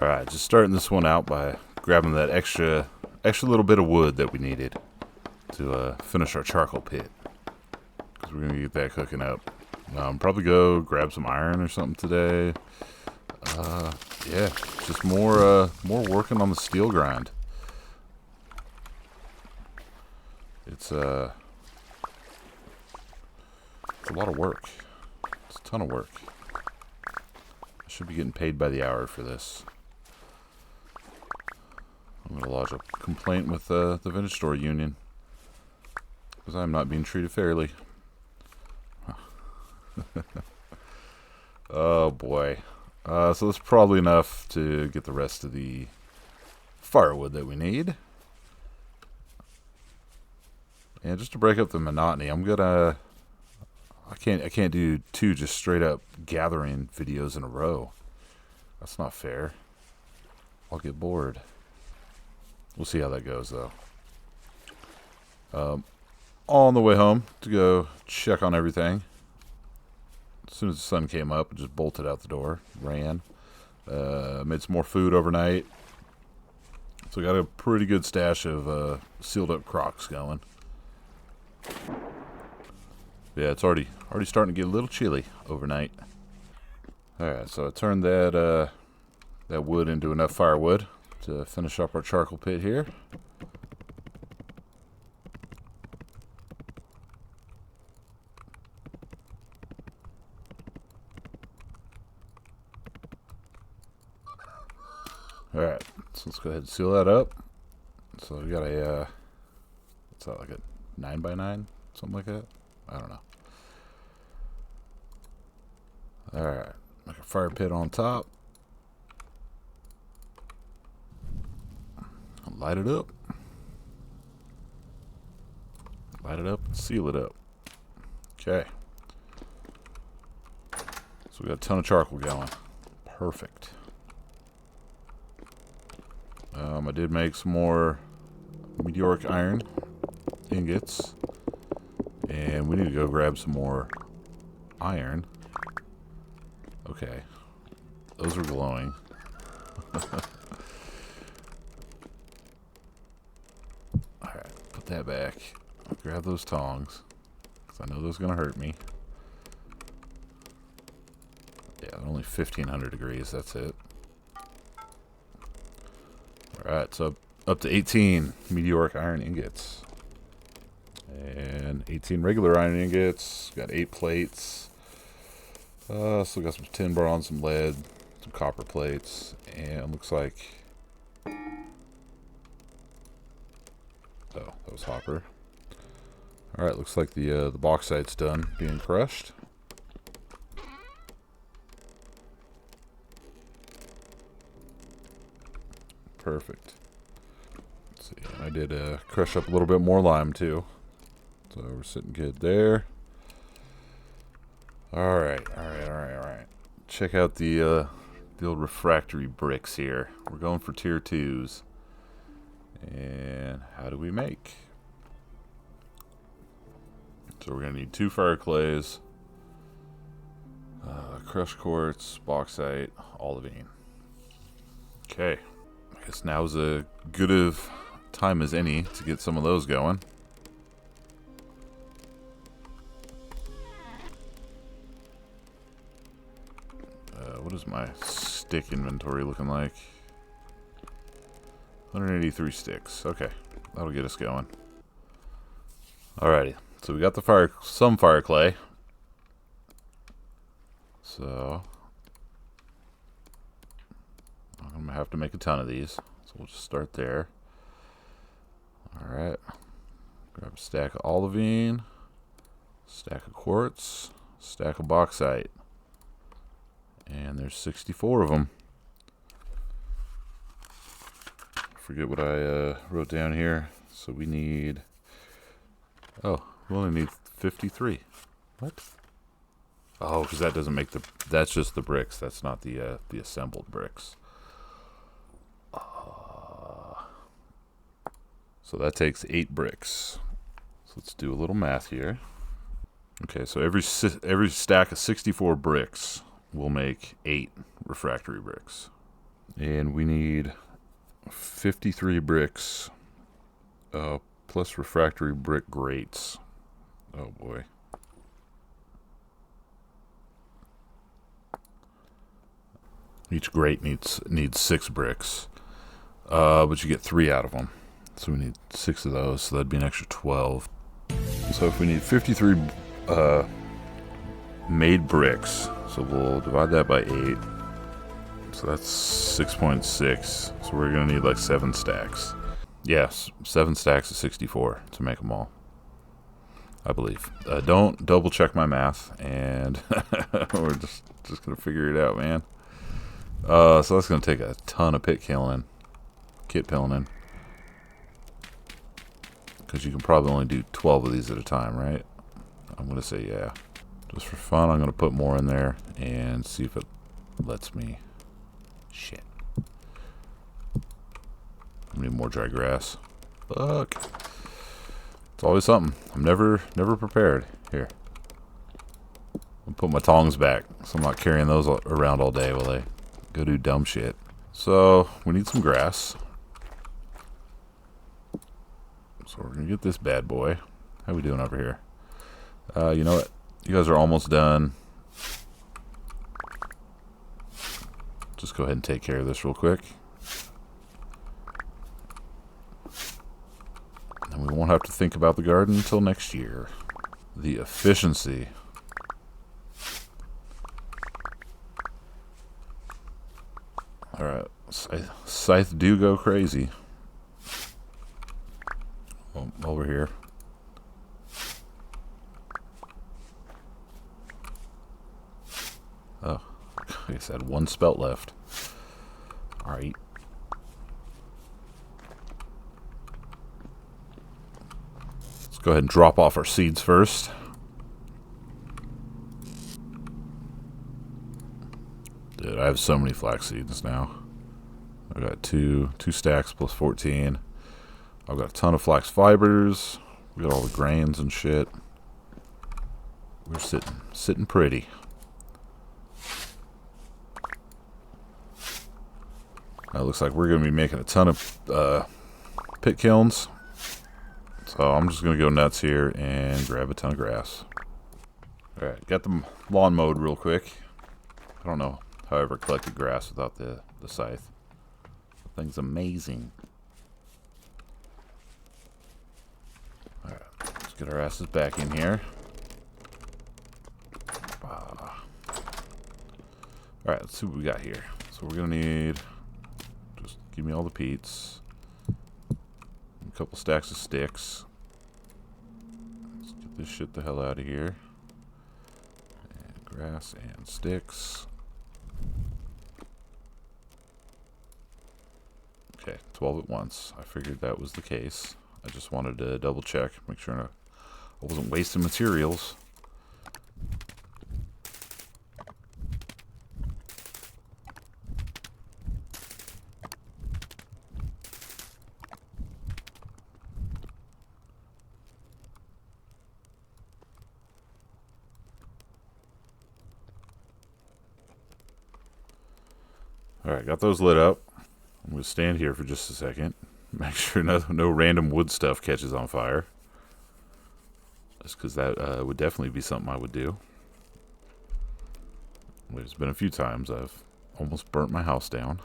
Alright, just starting this one out by grabbing that extra little bit of wood that we needed to finish our charcoal pit. Because we're going to get that cooking up. Probably go grab some iron or something today. Yeah, just more working on the steel grind. It's a lot of work. It's a ton of work. I should be getting paid by the hour for this. I'm going to lodge a complaint with the vintage store union because I'm not being treated fairly. Oh boy. So that's probably enough to get the rest of the firewood that we need. And just to break up the monotony, I can't do two just straight up gathering videos in a row. That's not fair. I'll get bored. We'll see how that goes though. On the way home to go check on everything. As soon as the sun came up, I just bolted out the door, ran, made some more food overnight. So I got a pretty good stash of sealed up Crocs going. Yeah, it's already starting to get a little chilly overnight. All right, so I turned that wood into enough firewood to finish up our charcoal pit here. Alright, so let's go ahead and seal that up. So we got a, what's that, like a 9x9? Something like that? I don't know. Alright, make a fire pit on top. Light it up. Light it up and seal it up. Okay. So we got a ton of charcoal going. Perfect. I did make some more meteoric iron ingots. And we need to go grab some more iron. Okay. Those are glowing. Alright, put that back. I'll grab those tongs. Because I know those are going to hurt me. Yeah, only 1500 degrees, that's it. Alright, so up to 18 meteoric iron ingots. And 18 regular iron ingots. Got 8 plates. Still got some tin bronze, some lead, some copper plates. And looks like... Oh, that was Hopper. Alright, looks like the bauxite's done being crushed. Perfect. Let's see, I did crush up a little bit more lime too. So we're sitting good there. Alright. Check out the old refractory bricks here. We're going for tier 2s. And how do we make? So we're going to need 2 fire clays, crushed quartz, bauxite, olivine. Okay. I guess now is as good of time as any to get some of those going. What is my stick inventory looking like? 183 sticks. Okay, that'll get us going. Alrighty, so we got some fire clay. So I'm gonna have to make a ton of these, so we'll just start there. Alright, grab a stack of olivine, stack of quartz, stack of bauxite, and there's 64 of them. Forget what I wrote down here. So we need, we only need 53. What? Oh, because that doesn't make that's just the bricks. That's not the assembled bricks. So that takes 8 bricks. So let's do a little math here. Okay, so every stack of 64 bricks will make 8 refractory bricks. And we need 53 bricks, plus refractory brick grates. Oh boy. Each grate needs 6 bricks, but you get 3 out of them. So we need 6 of those, so that'd be an extra 12. So if we need 53 made bricks, so we'll divide that by 8. So that's 6.6. So we're gonna need like 7 stacks. Yes, 7 stacks of 64 to make them all, I believe. Don't double check my math, and we're just gonna figure it out, man. So that's gonna take a ton of kit pilling, because you can probably only do 12 of these at a time, right? I'm gonna say yeah. Just for fun, I'm gonna put more in there and see if it lets me. Shit. I need more dry grass. Fuck. It's always something. I'm never prepared. Here. I'll put my tongs back so I'm not carrying those around all day while I go do dumb shit. So, we need some grass. So we're gonna get this bad boy. How we doing over here? You know what? You guys are almost done. Just go ahead and take care of this real quick. And we won't have to think about the garden until next year. The efficiency. Alright, scythe do go crazy. Oh, over here. Oh, I guess I had 1 spelt left. Alright. Let's go ahead and drop off our seeds first. Dude, I have so many flax seeds now. I got two stacks plus 14. I've got a ton of flax fibers. We got all the grains and shit. We're sitting pretty. Now it looks like we're going to be making a ton of pit kilns. So I'm just going to go nuts here and grab a ton of grass. Alright, got the lawn mowed real quick. I don't know how I ever collected grass without the scythe. The thing's amazing. Alright, let's get our asses back in here. Alright, let's see what we got here. So we're going to need... Just give me all the peats. A couple stacks of sticks. Let's get this shit the hell out of here. And grass and sticks. Okay, 12 at once. I figured that was the case. I just wanted to double check, make sure I wasn't wasting materials. Alright, got those lit up. I'm going to stand here for just a second. Make sure no random wood stuff catches on fire. Just because that would definitely be something I would do. There's been a few times I've almost burnt my house down.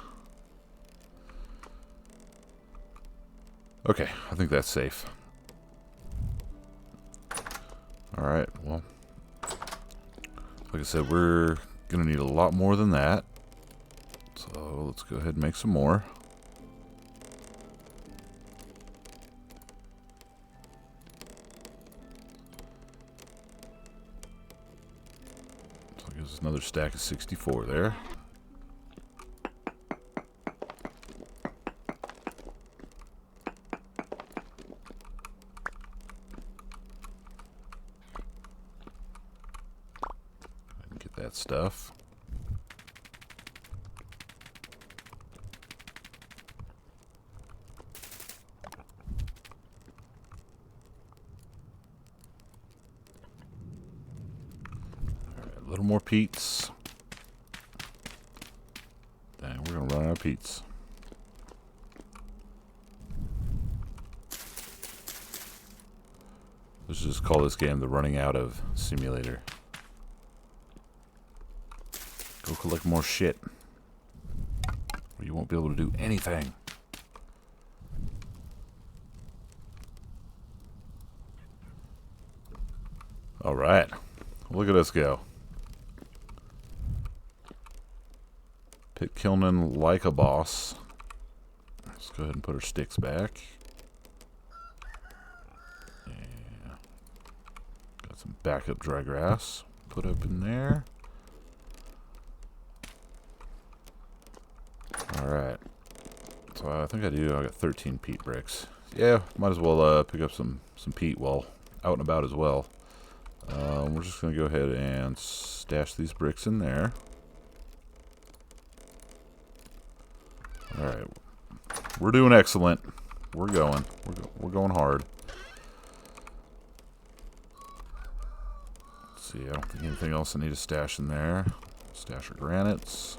Okay, I think that's safe. Alright, well. Like I said, we're going to need a lot more than that. So let's go ahead and make some more. So I guess another stack of 64 there. And get that stuff. A little more peats. Dang, we're gonna run out peats. Let's just call this game the running out of simulator. Go collect more shit. Or you won't be able to do anything. Alright. Look at us go. Pit Kilnin like a boss. Let's go ahead and put our sticks back. Yeah. Got some backup dry grass. Put up in there. Alright. So I think I got 13 peat bricks. Yeah, might as well pick up some peat while out and about as well. We're just going to go ahead and stash these bricks in there. Alright. We're doing excellent. We're going. We're going hard. Let's see, I don't think anything else I need to stash in there. Stash our granites.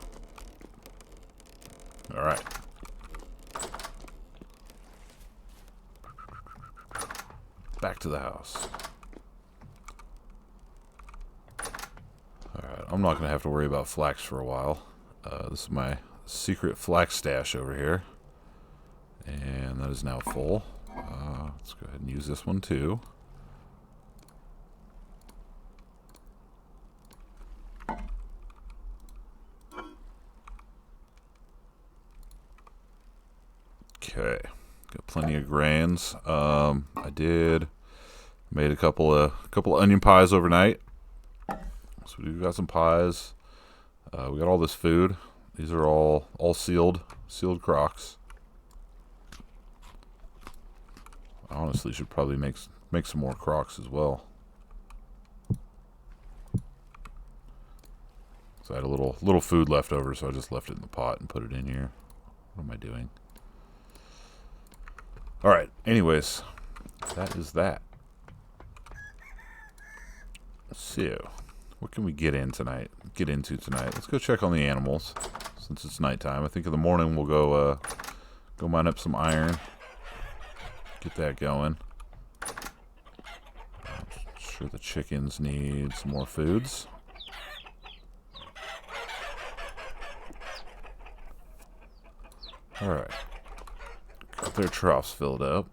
Alright. Back to the house. Alright, I'm not going to have to worry about flax for a while. This is my secret flax stash over here. And that is now full. Let's go ahead and use this one too. Okay, got plenty of grains. I made a couple of onion pies overnight. So we got some pies. We got all this food. These are all sealed crocks. I honestly should probably make some more crocks as well. So I had a little food left over, so I just left it in the pot and put it in here. What am I doing? All right. Anyways, that is that. So, what can we get into tonight? Let's go check on the animals since it's nighttime. I think in the morning we'll go mine up some iron. Get that going. I'm sure the chickens need some more foods. Alright. Got their troughs filled up.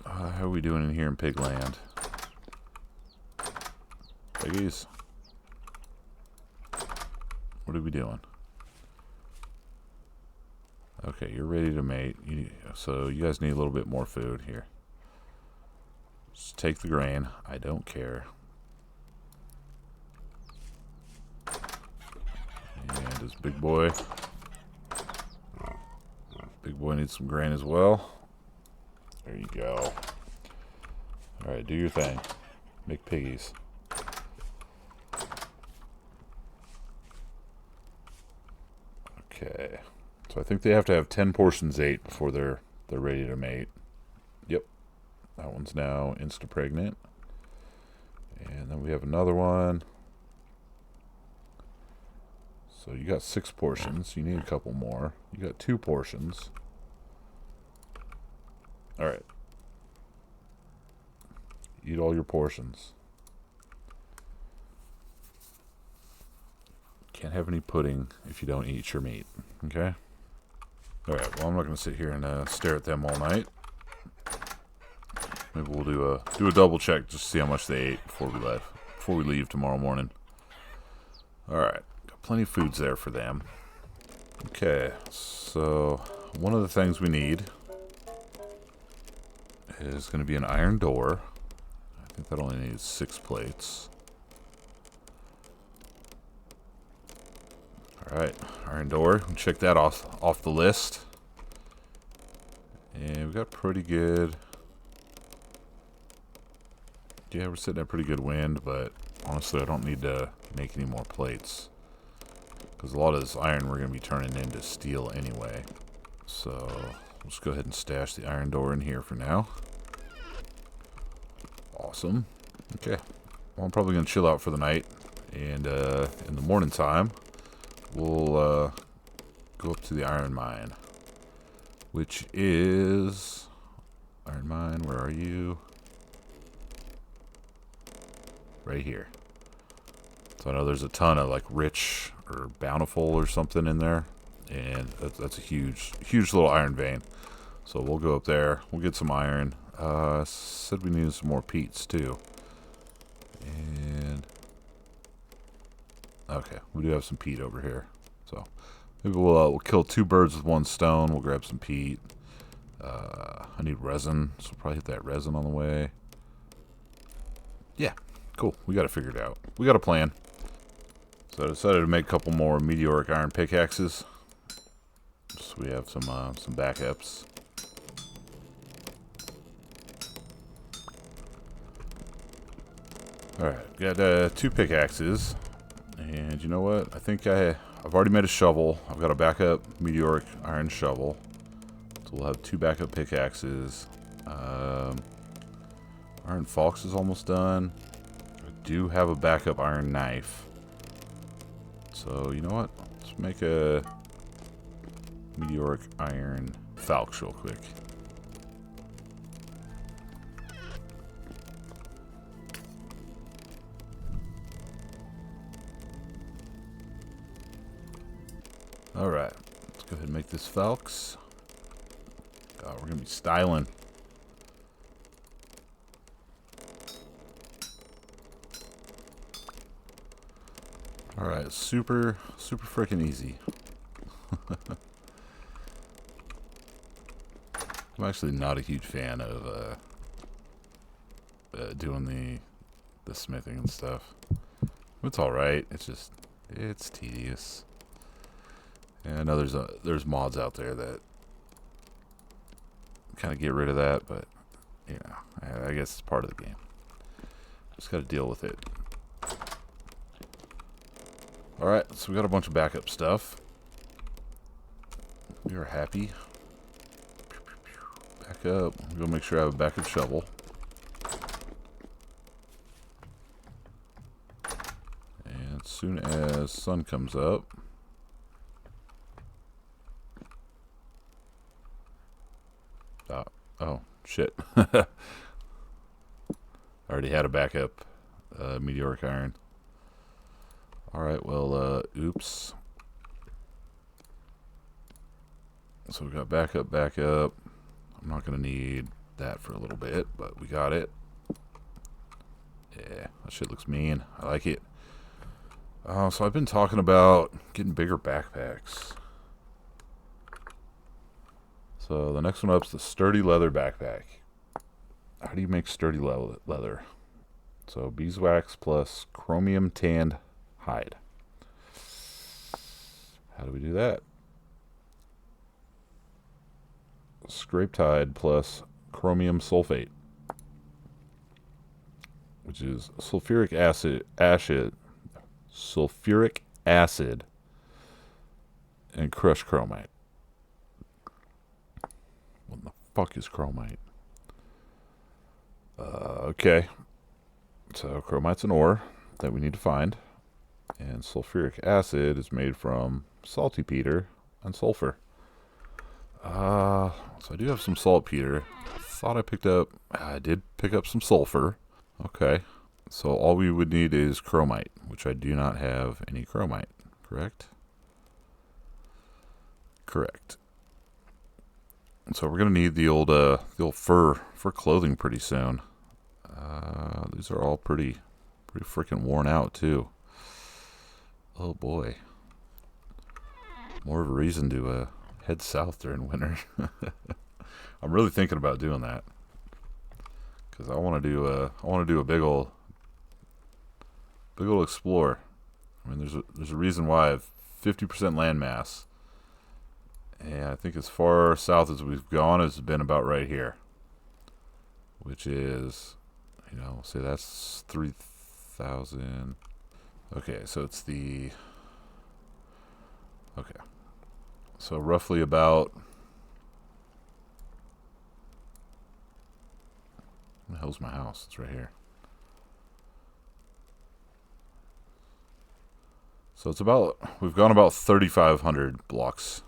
How are we doing in here in Pigland? Piggies? What are we doing? Okay, you're ready to mate. So you guys need a little bit more food here. Just take the grain. I don't care. And this big boy. Big boy needs some grain as well. There you go. Alright, do your thing. Make piggies. Okay. So I think they have to have 10 portions ate before they're ready to mate. Yep. That one's now insta-pregnant. And then we have another one. So you got 6 portions. You need a couple more. You got 2 portions. Alright. Eat all your portions. Can't have any pudding if you don't eat your meat. Okay? Alright, well I'm not going to sit here and stare at them all night. Maybe we'll do a double check just to see how much they ate before we leave tomorrow morning. Alright, got plenty of foods there for them. Okay, so one of the things we need is going to be an iron door. I think that only needs 6 plates. Alright, iron door. We'll check that off the list. And we got pretty good. Yeah, we're sitting at pretty good wind, but honestly I don't need to make any more plates. Because a lot of this iron we're going to be turning into steel anyway. So, let's go ahead and stash the iron door in here for now. Awesome. Okay. Well, I'm probably going to chill out for the night. And in the morning time, we'll go go up to the iron mine, which is iron mine. Where are you? Right here. So I know there's a ton of like rich or bountiful or something in there, and that's a huge little iron vein. So we'll go up there. We'll get some iron. Said we needed some more peats too. And okay, we do have some peat over here. So maybe we'll kill two birds with one stone. We'll grab some peat. I need resin, so we'll probably hit that resin on the way. Yeah, cool. We got it figured out. We got a plan. So I decided to make a couple more meteoric iron pickaxes, so we have some backups. Alright, got 2 pickaxes, and you know what? I think I've already made a shovel. I've got a backup meteoric iron shovel, so we'll have 2 backup pickaxes. Iron Fox is almost done. I do have a backup iron knife. So, you know what? Let's make a meteoric iron falx real quick. Alright, let's go ahead and make this falx. God, we're going to be styling. Alright, super freaking easy. I'm actually not a huge fan of doing the smithing and stuff. It's alright, it's tedious. And I know there's mods out there that kind of get rid of that, but you know, I guess it's part of the game. Just got to deal with it. Alright, so we got a bunch of backup stuff. We are happy. Back up. I'm going to make sure I have a backup shovel. And as soon as sun comes up, oh, shit. I already had a backup meteoric iron. Alright, well, oops. So we got backup. I'm not going to need that for a little bit, but we got it. Yeah, that shit looks mean. I like it. So I've been talking about getting bigger backpacks. So the next one up is the sturdy leather backpack. How do you make sturdy leather? So beeswax plus chromium tanned hide. How do we do that? Scraped hide plus chromium sulfate, which is sulfuric acid and crushed chromite. What the fuck is chromite? Okay, so chromite's an ore that we need to find, and sulfuric acid is made from saltpeter and sulfur. So I do have some saltpeter. I did pick up some sulfur. Okay, so all we would need is chromite, which I do not have any chromite, correct? Correct. So we're gonna need the old fur clothing pretty soon. These are all pretty freaking worn out too. Oh boy, more of a reason to head south during winter. I'm really thinking about doing that because I want to do a big old explore. I mean, there's a reason why I have 50% land mass. And I think as far south as we've gone has been about right here. Which is, you know, say that's 3,000. Okay, so it's the... Okay. So roughly about... Where the hell's my house? It's right here. So it's about... We've gone about 3,500 blocks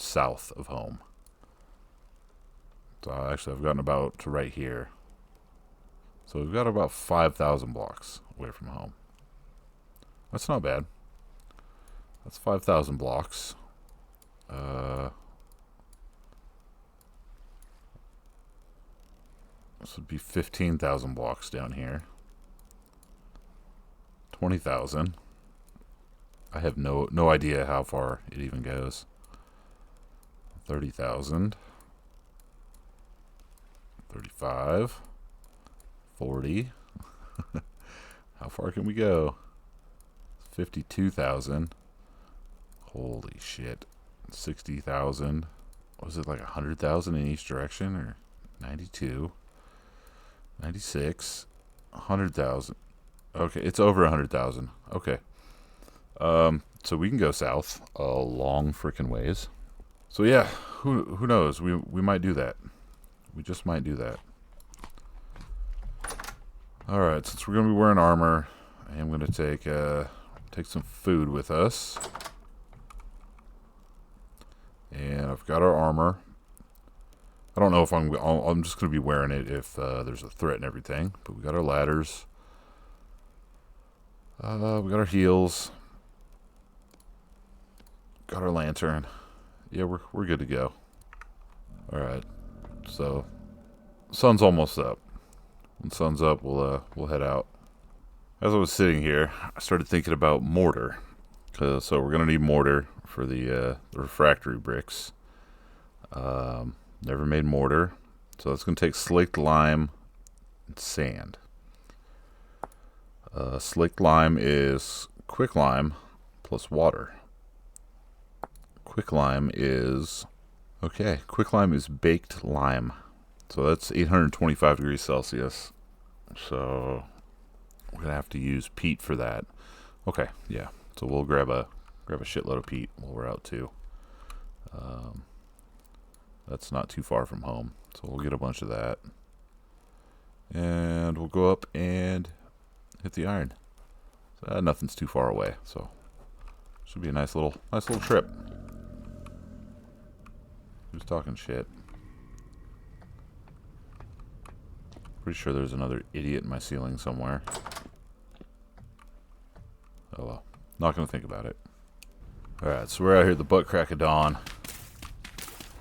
south of home. So actually, I've gotten about to right here. So we've got about 5,000 blocks away from home. That's not bad. That's 5,000 blocks. This would be 15,000 blocks down here. 20,000. I have no idea how far it even goes. 30,000. 35. 40. How far can we go? 52,000. Holy shit. 60,000. Was it like 100,000 in each direction? Or 92. 96. 100,000. Okay, it's over 100,000. Okay. So we can go south a long freaking ways. So yeah, who knows? We might do that. We just might do that. All right, since we're gonna be wearing armor, I am gonna take some food with us. And I've got our armor. I don't know if I'm just gonna be wearing it if there's a threat and everything. But we got our ladders. We got our heels. Got our lantern. Yeah, we're good to go. All right. So, sun's almost up. When sun's up, we'll head out. As I was sitting here, I started thinking about mortar. So we're gonna need mortar for the refractory bricks. Never made mortar, so it's gonna take slaked lime and sand. Slaked lime is quicklime plus water. Quicklime is baked lime. So that's 825 degrees Celsius. So we're gonna have to use peat for that. Okay, yeah. So we'll grab a shitload of peat while we're out too. That's not too far from home, so we'll get a bunch of that, and we'll go up and hit the iron. So, nothing's too far away, so should be a nice little trip. Who's talking shit? Pretty sure there's another idiot in my ceiling somewhere. Oh well, not gonna think about it. All right, so we're out here at the butt crack of dawn.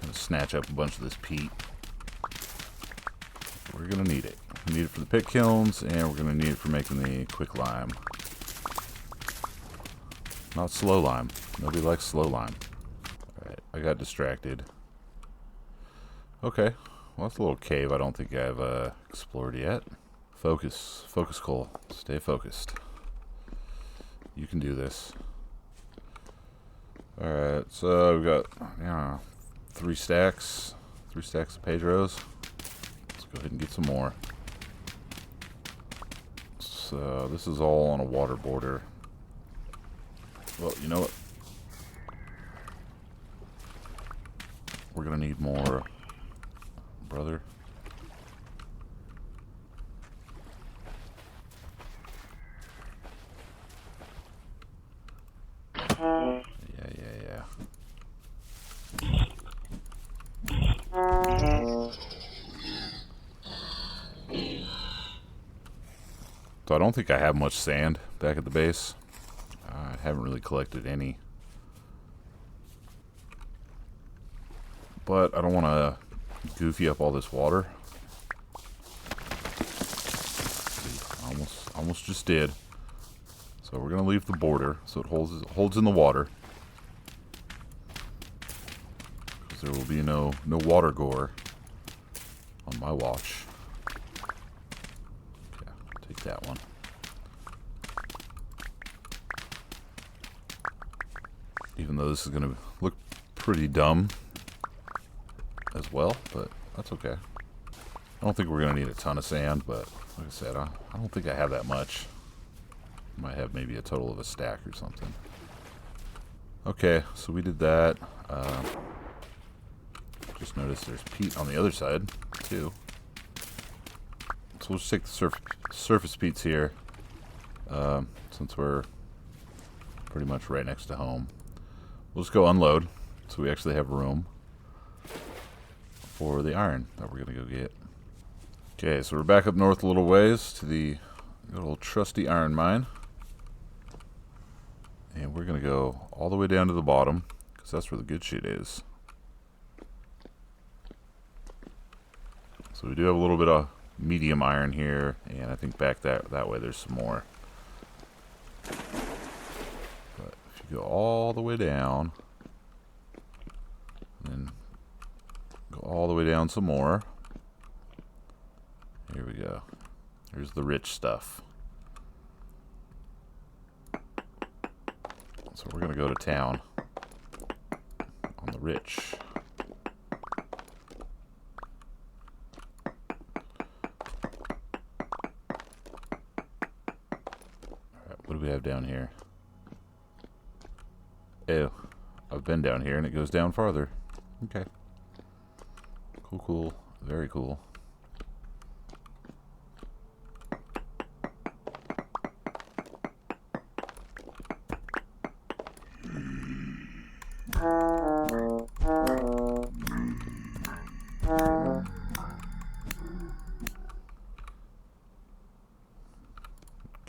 Gonna snatch up a bunch of this peat. We're gonna need it. We need it for the pit kilns, and we're gonna need it for making the quick lime. Not slow lime. Nobody likes slow lime. Alright, I got distracted. Okay, well that's a little cave I don't think I've explored yet. Focus. Focus, Cole. Stay focused. You can do this. Alright, so we've got, 3 stacks of Pedros. Let's go ahead and get some more. So this is all on a water border. Well, you know what? We're gonna need more, brother. Yeah. So I don't think I have much sand back at the base. I haven't really collected any. But I don't want to goofy up all this water. Almost just did. So we're going to leave the border so it holds in the water. Because there will be no water gore on my watch. Yeah, take that one. Even though this is going to look pretty dumb as well, but that's okay. I don't think we're going to need a ton of sand, but like I said, I don't think I have that much. Might have maybe a total of a stack or something. Okay, so we did that. Just noticed there's peat on the other side, too. So we'll just take the surface peats here, since we're pretty much right next to home. We'll just go unload. so we actually have room for the iron that we're going to go get. Okay, so we're back up north a little ways to the good old trusty iron mine. And we're going to go all the way down to the bottom, because that's where the good shit is. So we do have a little bit of medium iron here, and I think back that way there's some more. But if you go all the way down, and then go all the way down some more, here we go. Here's the rich stuff. So we're going to go to town on the rich. Alright, what do we have down here? Ew, I've been down here and it goes down farther. Okay. Cool, cool. Very cool.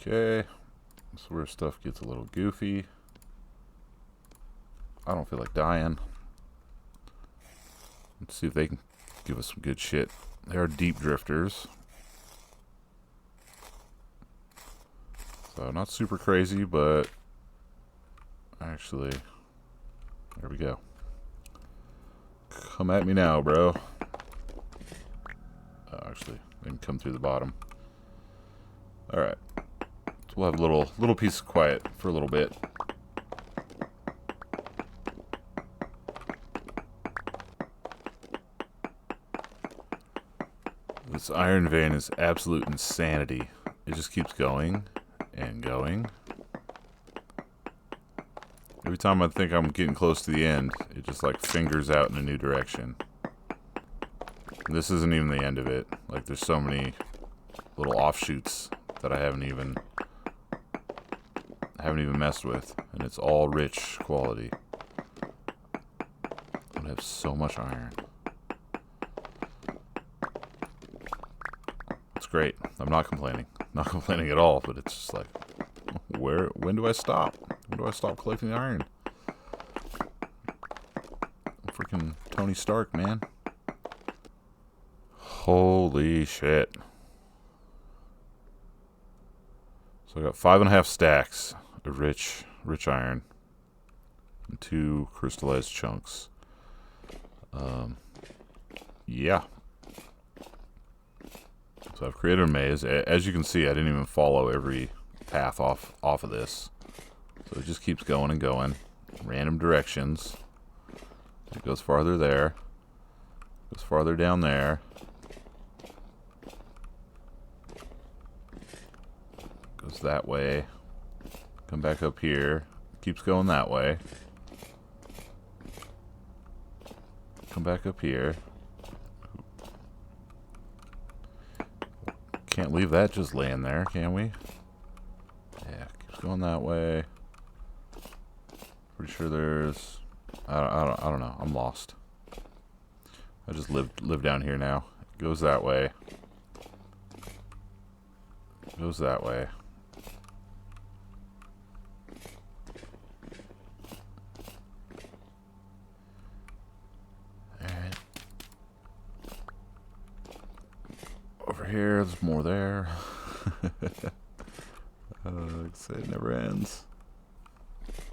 Okay, this is where stuff gets a little goofy. I don't feel like dying. Let's see if they can give us some good shit. They are deep drifters. So not super crazy, but actually, there we go. Come at me now, bro. Oh, actually, they can come through the bottom. Alright. So we'll have a little piece of quiet for a little bit. This iron vein is absolute insanity. It just keeps going and going. Every time I think I'm getting close to the end, it just like fingers out in a new direction. And this isn't even the end of it. Like there's so many little offshoots that I haven't even messed with, and it's all rich quality. I have so much iron. It's great. I'm not complaining. Not complaining at all, but it's just like, when do I stop? When do I stop collecting iron? Freaking Tony Stark, man. Holy shit. So I got 5.5 stacks of rich iron and 2 crystallized chunks. Yeah. So I've created a maze. As you can see, I didn't even follow every path off of this. So it just keeps going and going. Random directions. It goes farther there. Goes farther down there. Goes that way. Come back up here. Keeps going that way. Come back up here. Can't leave that just laying there, can we? Yeah, keeps going that way. Pretty sure there's... I don't know. I'm lost. I just live down here now. It goes that way. It goes that way. Alright. Over here, there's more there. Like I said, it never ends.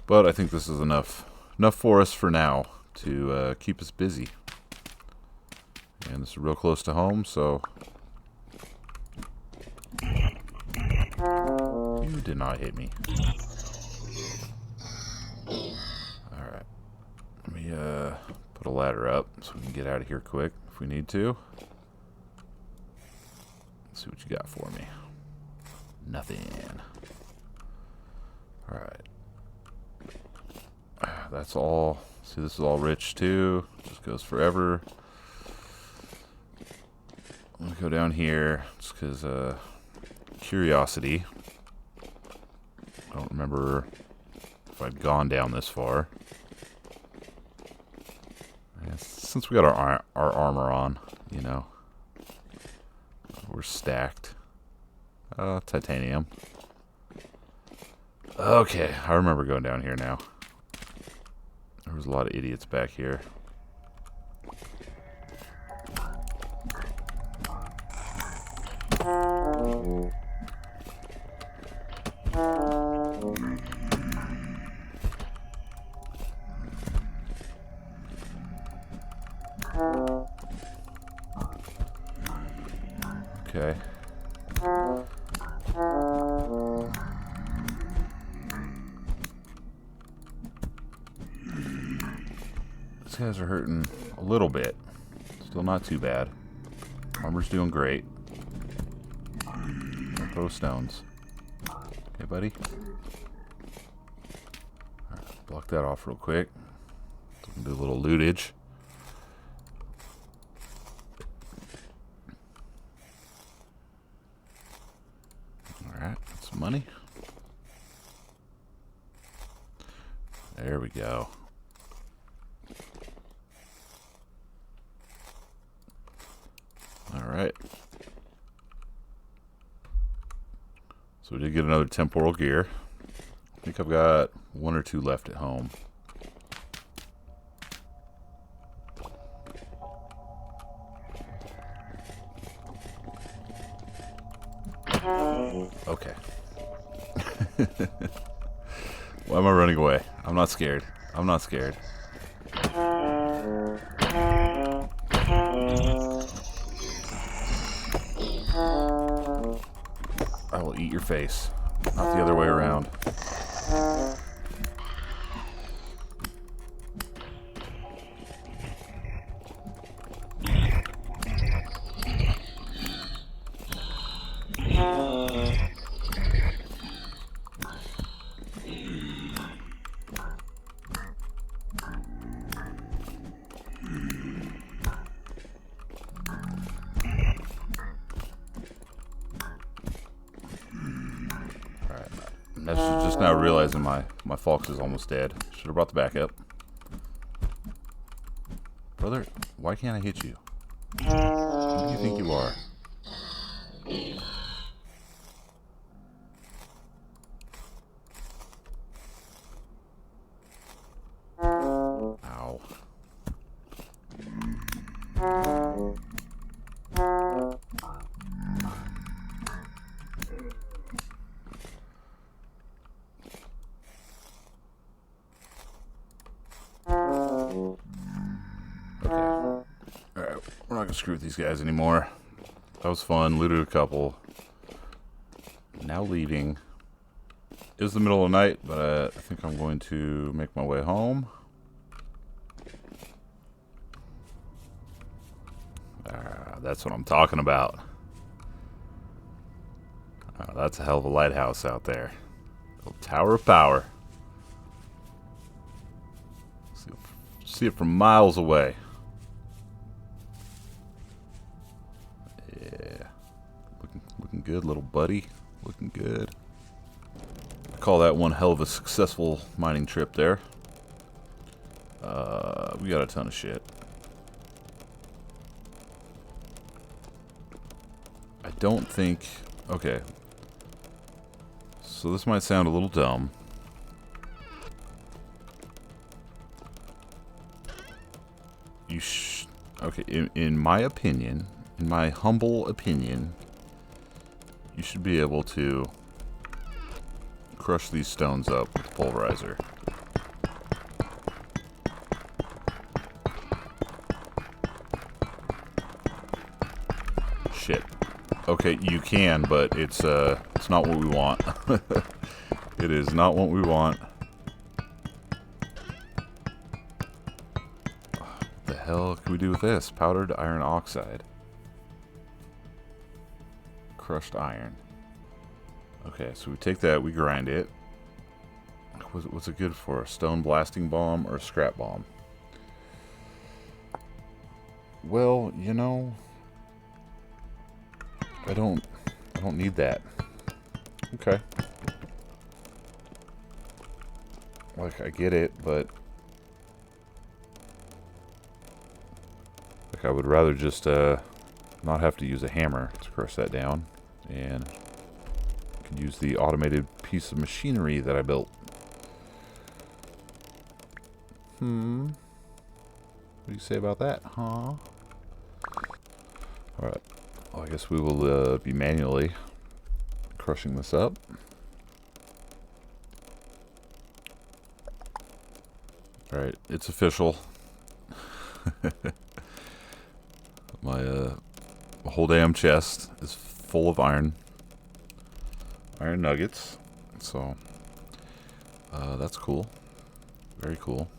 But I think this is enough for us for now to keep us busy. And this is real close to home, so... You did not hit me. Alright. Let me put a ladder up so we can get out of here quick if we need to. Let's see what you got for me. Nothing. Alright. That's all. See, this is all rich too. Just goes forever. I'm gonna go down here just because curiosity. I don't remember if I'd gone down this far. since we got our armor on, you know, we're stacked. Titanium. Okay, I remember going down here now. There was a lot of idiots back here. Okay. These guys are hurting a little bit. Still not too bad. Armor's doing great. Don't throw stones. Okay, buddy. Alright, block that off real quick. Do a little lootage. Alright, some money. There we go. Alright. So we did get another temporal gear. I think I've got 1 or 2 left at home. Okay. Why am I running away? I'm not scared. I'm not scared. I will eat your face. Not the other way around. I'm just now realizing my Fox is almost dead. Should have brought the backup. Brother, why can't I hit you? Who do you think you are? Ow. We're not gonna screw with these guys anymore. That was fun. Looted a couple. Now leaving. It is the middle of the night, but I think I'm going to make my way home. That's what I'm talking about. That's a hell of a lighthouse out there. A tower of power. See it from miles away. Yeah. Looking good, little buddy. Looking good. I call that one hell of a successful mining trip there. We got a ton of shit. I don't think... Okay. So this might sound a little dumb. Okay, in my opinion, in my humble opinion, you should be able to crush these stones up with the pulverizer. Shit. Okay, you can, but it's not what we want. It is not what we want. What the hell can we do with this? Powdered iron oxide. Crushed iron. Okay, so we take that, we grind it. What's it good for? A stone blasting bomb or a scrap bomb? Well, you know, I don't need that. Okay. Like, I get it, but Like, I would rather just not have to use a hammer to crush that down, and could use the automated piece of machinery that I built. What do you say about that, huh? Alright, well, I guess we will be manually crushing this up. Alright, it's official. My whole damn chest is full of iron nuggets. So, that's cool. Very cool.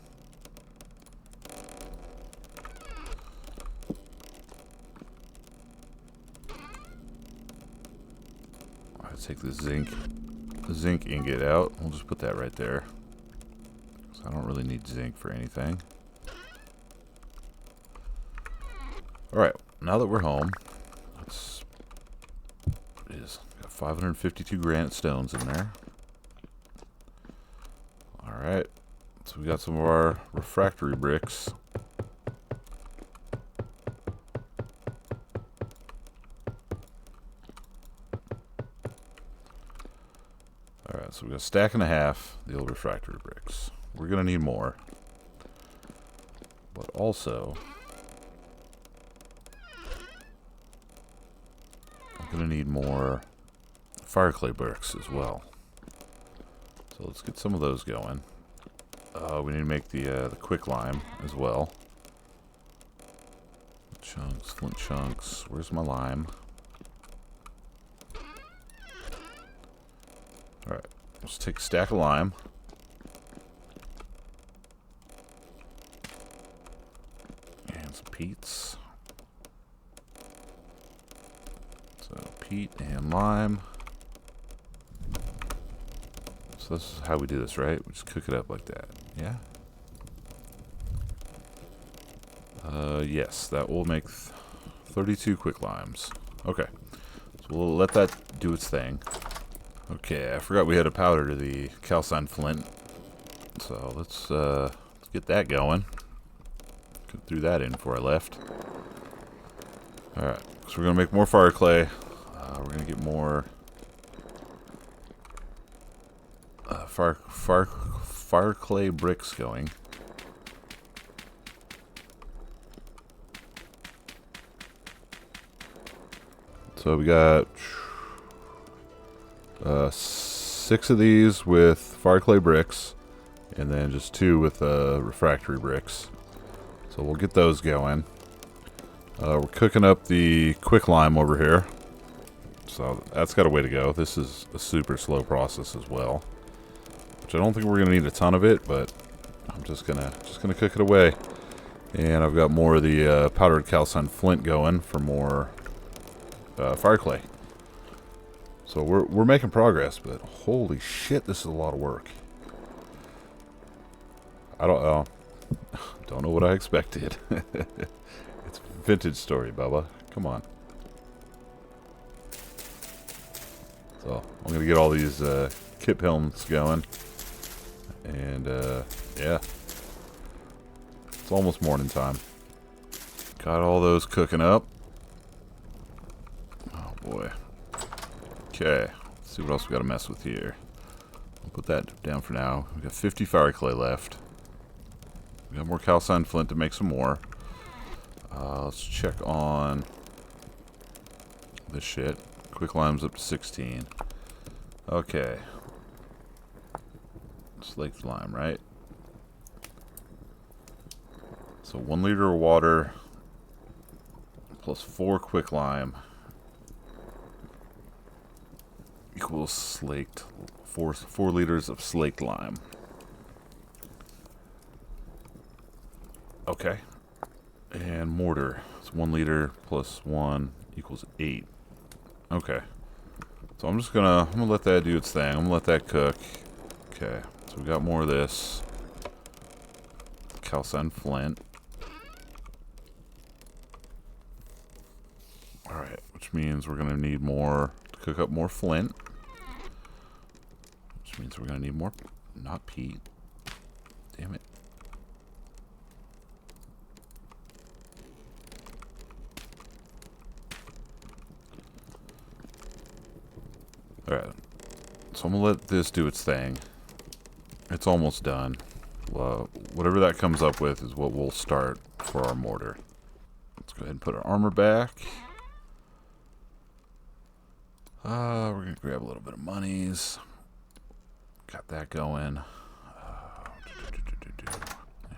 I'll take the zinc ingot out. We'll just put that right there. So I don't really need zinc for anything. Alright, now that we're home, let's got 552 granite stones in there. Alright, so we got some of our refractory bricks. Alright, so we got a stack and a half, the old refractory bricks. We're going to need more. But also, I'm going to need more fire clay bricks as well. So let's get some of those going. We need to make the quick lime as well. Chunks, flint chunks. Where's my lime? Alright, let's take a stack of lime. And some peats. So peat and lime. So this is how we do this, right? We just cook it up like that. Yeah? Yes, that will make 32 quick limes. Okay. So we'll let that do its thing. Okay, I forgot we had a powder to the calcined flint. So let's get that going. Threw that in before I left. Alright, so we're going to make more fire clay. We're going to get more fire clay bricks going. So we got 6 of these with fire clay bricks, and then just 2 with refractory bricks. So we'll get those going. We're cooking up the quick lime over here. So that's got a way to go. This is a super slow process as well. Which I don't think we're gonna need a ton of it, but I'm just gonna cook it away. And I've got more of the powdered calcined flint going for more fire clay. So we're making progress, but holy shit, this is a lot of work. I don't know what I expected. It's a vintage story, Bubba. Come on. So I'm gonna get all these kip helms going, and yeah, it's almost morning time. Got all those cooking up. Oh boy. Okay, let's see what else we got to mess with here. We'll put that down for now. We got 50 fire clay left. We got more calcined flint to make some more. Let's check on this shit. Quick lime's up to 16. Okay. Slaked lime, right? So 1 liter of water plus 4 quick lime equals slaked 4 liters of slaked lime. Okay. And mortar. It's 1 liter plus 1 equals 8. Okay. So I'm gonna let that do its thing. I'm gonna let that cook. Okay. So we got more of this calcined flint. Alright, which means we're gonna need more to cook up more flint. Which means we're gonna need more, not peat. Damn it. Alright. So I'm going to let this do its thing. It's almost done. Whatever that comes up with is what we'll start for our mortar. Let's go ahead and put our armor back. We're going to grab a little bit of monies. Got that going. And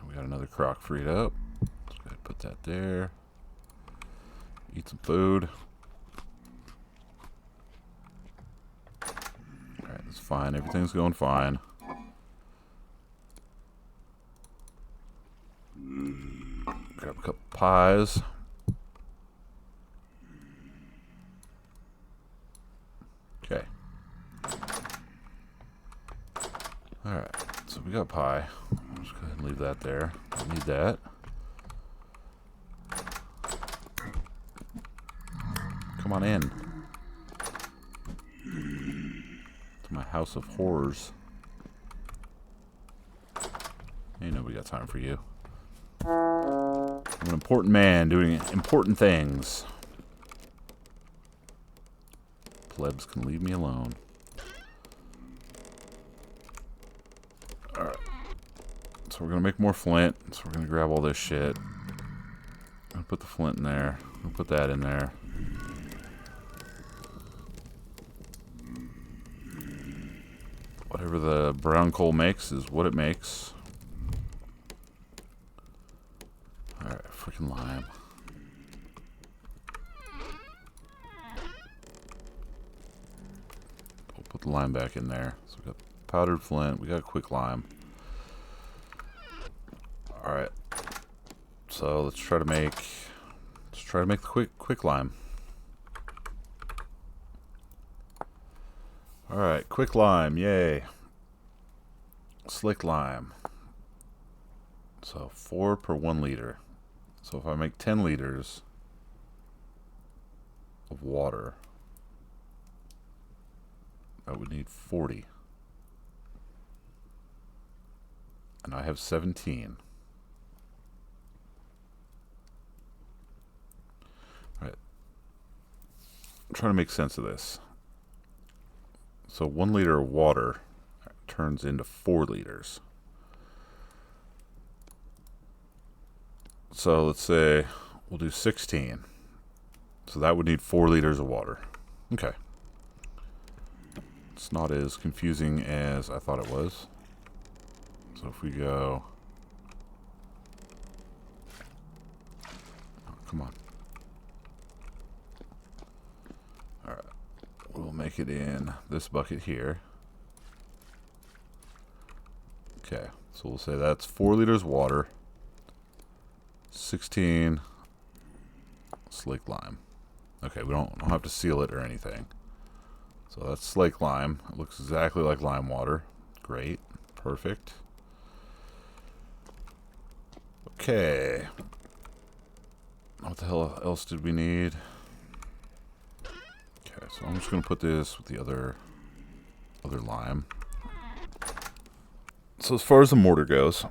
we got another crock freed up. Let's go ahead and put that there. Eat some food. Alright, that's fine. Everything's going fine. Grab a couple pies. Okay. Alright, so we got pie. I'll just go ahead and leave that there. I need that. Come on in. To my house of horrors. Ain't nobody got time for you. I'm an important man doing important things. Plebs can leave me alone. Alright. So we're going to make more flint. So we're going to grab all this shit. I'm going to put the flint in there. I'm going to put that in there. Whatever the brown coal makes is what it makes. Alright, freaking lime. We'll put the lime back in there. So we got powdered flint, we got quick lime. Alright. So let's try to make the quick lime. Alright, quick lime, yay. Slick lime. So 4 per 1 liter. So if I make 10 liters of water, I would need 40. And I have 17. Alright. I'm trying to make sense of this. So 1 liter of water turns into 4 liters. So let's say we'll do 16. So that would need 4 liters of water. Okay. It's not as confusing as I thought it was. So if we go... Oh, come on. Alright. We'll make it in this bucket here. Okay. So we'll say that's 4 liters water. 16 slake lime. Okay, we don't have to seal it or anything. So that's slake lime. It looks exactly like lime water. Great. Perfect. Okay. What the hell else did we need? Okay, so I'm just going to put this with the other lime. So as far as the mortar goes,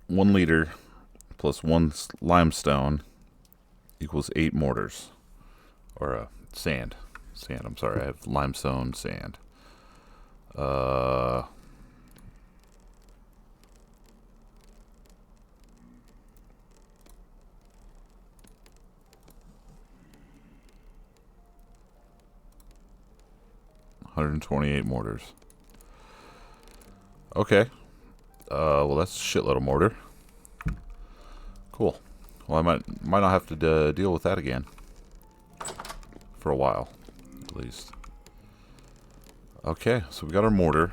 1 liter plus 1 limestone equals 8 mortars. Or sand. Sand, I'm sorry. I have limestone, sand. 128 mortars. Okay. Well, that's a shitload of mortar. Cool. Well, I might not have to deal with that again. For a while, at least. Okay, so we got our mortar.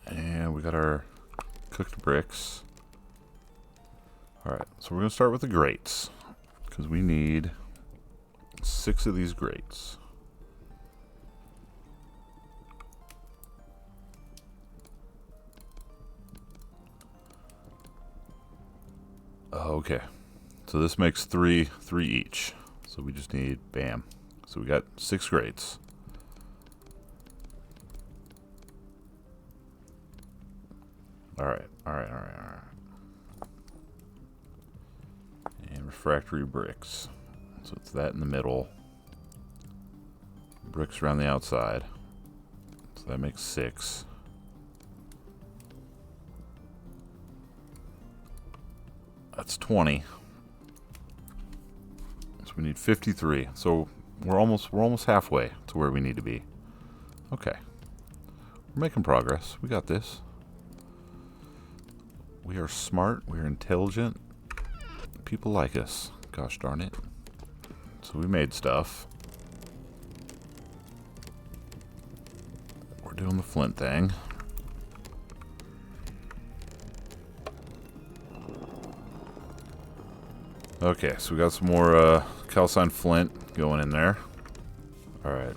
And we got our cooked bricks. Alright, so we're going to start with the grates. Because we need 6 of these grates. Okay. So this makes 3 each. So we just need, bam. So we got 6 grates. Alright. And refractory bricks. So it's that in the middle. bricks around the outside. So that makes 6. That's 20. So we need 53. So we're almost halfway to where we need to be. Okay. We're making progress. We got this. We are smart. We are intelligent. People like us. Gosh darn it. So we made stuff. We're doing the flint thing. Okay, so we got some more calcined flint going in there. Alright.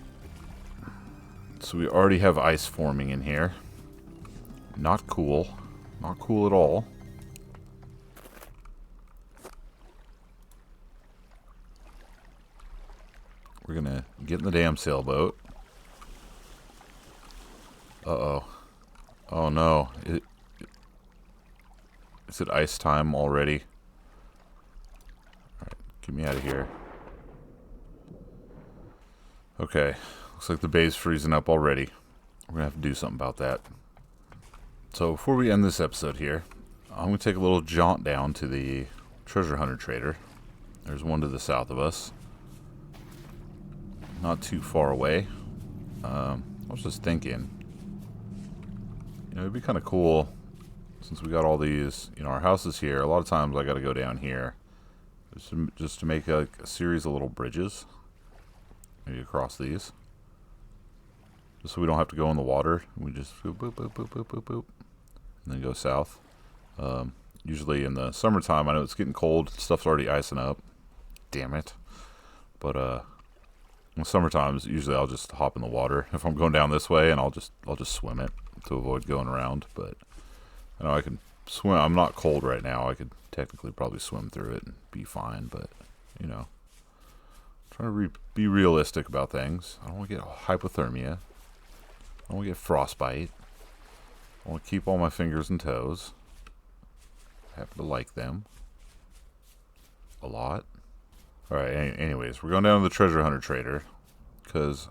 So we already have ice forming in here. Not cool. Not cool at all. We're gonna get in the damn sailboat. Uh-oh. Oh no. Is it ice time already? Alright, get me out of here. Okay. Looks like the bay's freezing up already. We're gonna have to do something about that. So before we end this episode here, I'm going to take a little jaunt down to the treasure hunter trader. There's one to the south of us. Not too far away. I was just thinking, you know, it'd be kind of cool since we got all these, you know, our house is here. A lot of times I got to go down here just to make a series of little bridges. Maybe across these. Just so we don't have to go in the water. We just boop, boop, boop, boop, boop, boop, boop. And then go south. Usually in the summertime, I know it's getting cold. Stuff's already icing up. Damn it. But in the summertime, usually I'll just hop in the water. If I'm going down this way, and I'll just swim it to avoid going around. But I know I can swim. I'm not cold right now. I could technically probably swim through it and be fine. But, you know, trying to be realistic about things. I don't want to get hypothermia. I want to get frostbite. I want to keep all my fingers and toes. I happen to like them a lot. Alright, anyways, we're going down to the treasure hunter trader because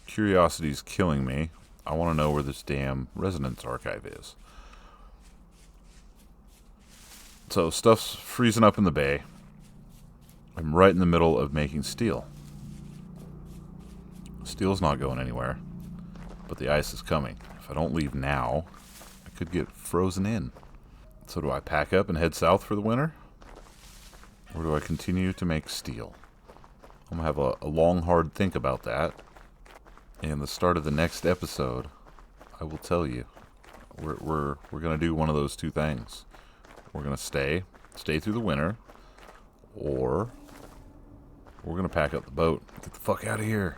curiosity's killing me. I want to know where this damn resonance archive is. So, stuff's freezing up in the bay. I'm right in the middle of making steel. Steel's not going anywhere. But the ice is coming. If I don't leave now, I could get frozen in. So do I pack up and head south for the winter? Or do I continue to make steel? I'm going to have a long, hard think about that. And the start of the next episode, I will tell you. We're going to do one of those two things. We're going to stay through the winter. Or we're going to pack up the boat. Get the fuck out of here.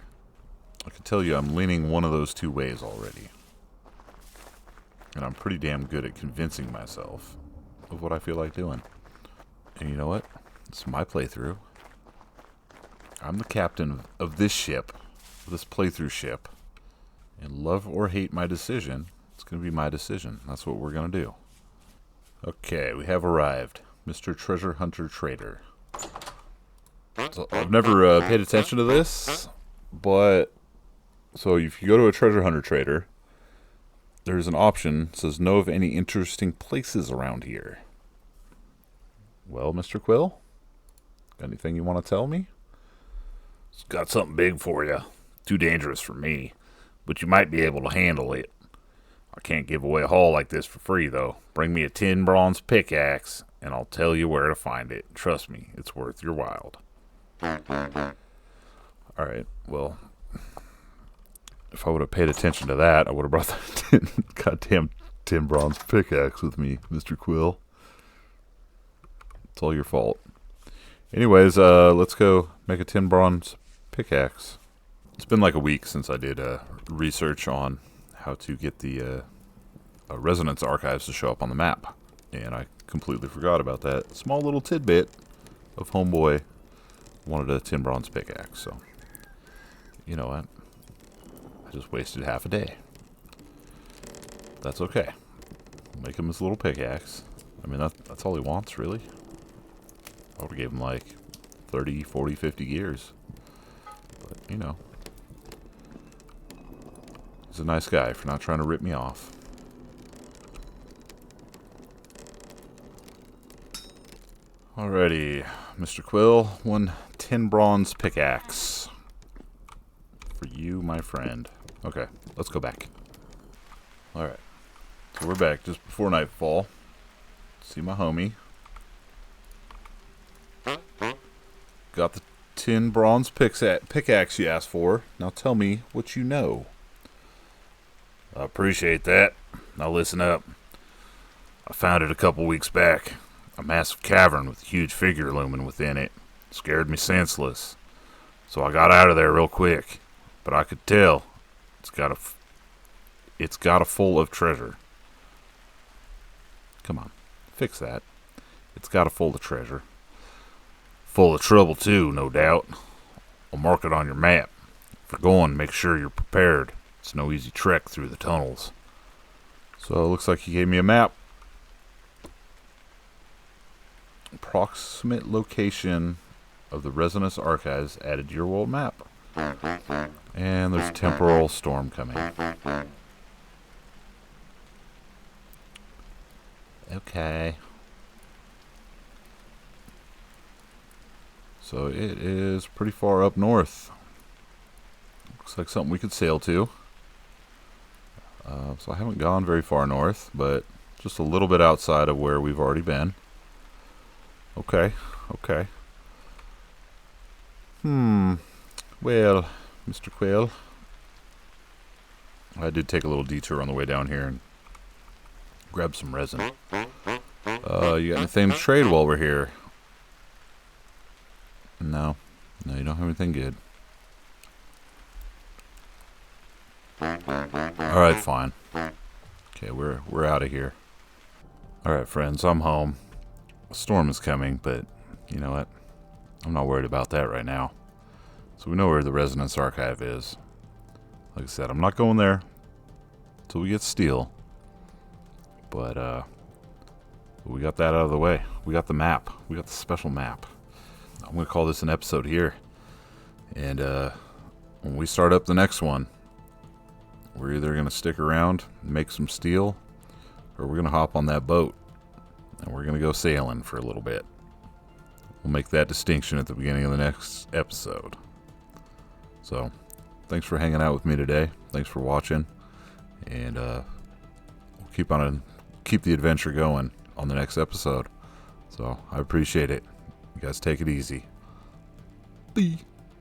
I can tell you I'm leaning one of those two ways already. And I'm pretty damn good at convincing myself of what I feel like doing. And you know what? It's my playthrough. I'm the captain of this ship, this playthrough ship. And love or hate my decision, it's going to be my decision. That's what we're going to do. Okay, we have arrived. Mr. Treasure Hunter Trader. So I've never paid attention to this, but... So if you go to a treasure hunter trader, there's an option that says know of any interesting places around here. Well, Mr. Quill, anything you want to tell me? It's got something big for you. Too dangerous for me, but you might be able to handle it. I can't give away a haul like this for free, though. Bring me a tin bronze pickaxe, and I'll tell you where to find it. Trust me, it's worth your while. Alright, well... If I would have paid attention to that, I would have brought that goddamn tin bronze pickaxe with me, Mr. Quill. It's all your fault. Anyways, let's go make a tin bronze pickaxe. It's been like a week since I did research on how to get the resonance archives to show up on the map. And I completely forgot about that small little tidbit of homeboy wanted a tin bronze pickaxe. So, you know what? Just wasted half a day. That's okay. Make him his little pickaxe. I mean, that's all he wants, really. I would have gave him like 30, 40, 50 gears. But, you know. He's a nice guy for not trying to rip me off. Alrighty, Mr. Quill, 1 tin bronze pickaxe. For you, my friend. Okay, let's go back. Alright, so we're back just before nightfall. See my homie. Got the tin bronze pickaxe you asked for. Now tell me what you know. I appreciate that. Now listen up. I found it a couple weeks back. A massive cavern with a huge figure looming within it. Scared me senseless. So I got out of there real quick. But I could tell it's got a full of treasure. Come on, fix that. It's got a full of treasure. Full of trouble too, no doubt. I'll mark it on your map. If you're going, make sure you're prepared. It's no easy trek through the tunnels. So it looks like he gave me a map. Approximate location of the Resonance Archives added to your world map. And there's a temporal storm coming. Okay. So it is pretty far up north. Looks like something we could sail to. So I haven't gone very far north, but just a little bit outside of where we've already been. Okay, okay. Well, Mr. Quill, I did take a little detour on the way down here and grab some resin. You got anything to trade while we're here? No, you don't have anything good. Alright, fine. Okay, we're out of here. Alright, friends, I'm home. A storm is coming, but you know what? I'm not worried about that right now. So we know where the Resonance Archive is. Like I said, I'm not going there until we get steel. But we got that out of the way. We got the map. We got the special map. I'm going to call this an episode here. And when we start up the next one, we're either going to stick around and make some steel, or we're going to hop on that boat and we're going to go sailing for a little bit. We'll make that distinction at the beginning of the next episode. So, thanks for hanging out with me today. Thanks for watching. And we'll keep the adventure going on the next episode. So, I appreciate it. You guys take it easy. Bye.